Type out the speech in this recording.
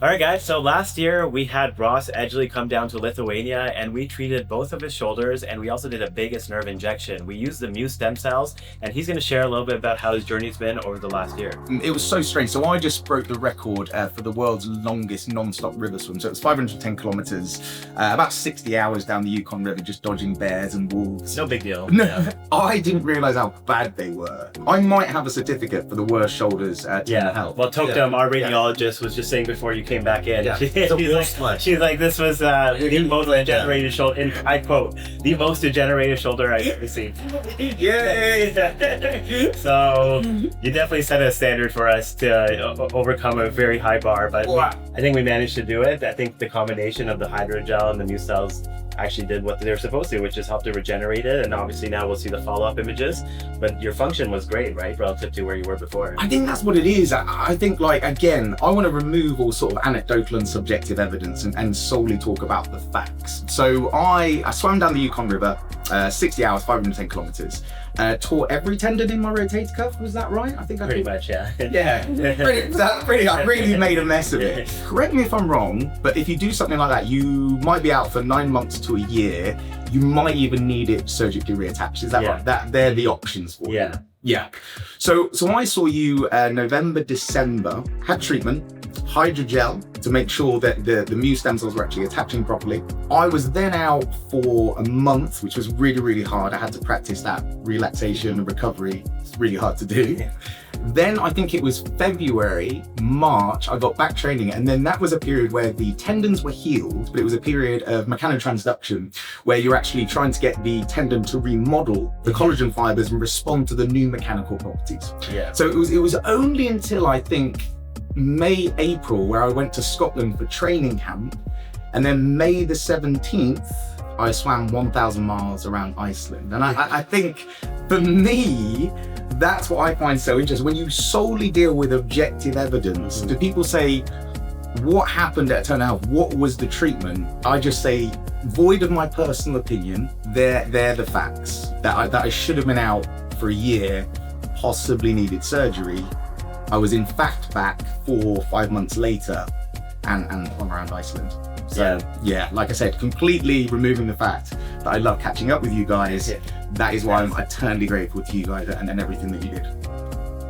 All right, guys. So last year we had Ross Edgley come down to Lithuania and we treated both of his shoulders and we also did a vagus nerve injection. We used the Muse stem cells and he's going to share a little bit about how his journey's been over the last year. It was so strange. So I just broke the record for the world's longest non-stop river swim. So it was 510 kilometers, about 60 hours down the Yukon River, just dodging bears and wolves. No big deal. No, Yeah. I didn't realize how bad they were. I might have a certificate for the worst shoulders team Yeah. health. Well, Tokdam, our radiologist, was just saying before you came back in. Yeah. She's like, this was the most degenerated shoulder. And I quote, the most degenerated shoulder I've ever seen. Yay! So you definitely set a standard for us to overcome a very high bar, but I think we managed to do it. I think the combination of the hydrogel and the Muse cells actually did what they were supposed to, which is help to regenerate it. And obviously now we'll see the follow-up images, but your function was great, right? Relative to where you were before. I think that's what it is. I think, like, again, I want to remove all sort of anecdotal and subjective evidence and solely talk about the facts. So I swam down the Yukon River, 60 hours, 510 kilometers. Tore every tendon in my rotator cuff, was that right? I think I Pretty much, yeah. Yeah, I really made a mess of it. Correct me if I'm wrong, but if you do something like that, you might be out for 9 months to a year. You might even need it surgically reattached. Is that right? They're the options for you. Yeah. So I saw you November, December, had treatment, hydrogel to make sure that the Muse stem cells were actually attaching properly. I was then out for a month, which was really, really hard. I had to practice that relaxation and recovery. It's really hard to do. Then I think it was February, March, I got back training, and then that was a period where the tendons were healed, but it was a period of mechanotransduction where you're actually trying to get the tendon to remodel the collagen fibers and respond to the new mechanical properties. Yeah. So it was only until I think May, April, where I went to Scotland for training camp, and then May the 17th, I swam 1,000 miles around Iceland. And I think for me, that's what I find so interesting. When you solely deal with objective evidence, do people say, what happened at Turner Health? What was the treatment? I just say, void of my personal opinion, they're the facts. That I should have been out for a year, possibly needed surgery. I was in fact back 4 or 5 months later and on around Iceland. So yeah, like I said, completely removing the fact that I love catching up with you guys. That is why I'm eternally grateful to you guys and everything that you did.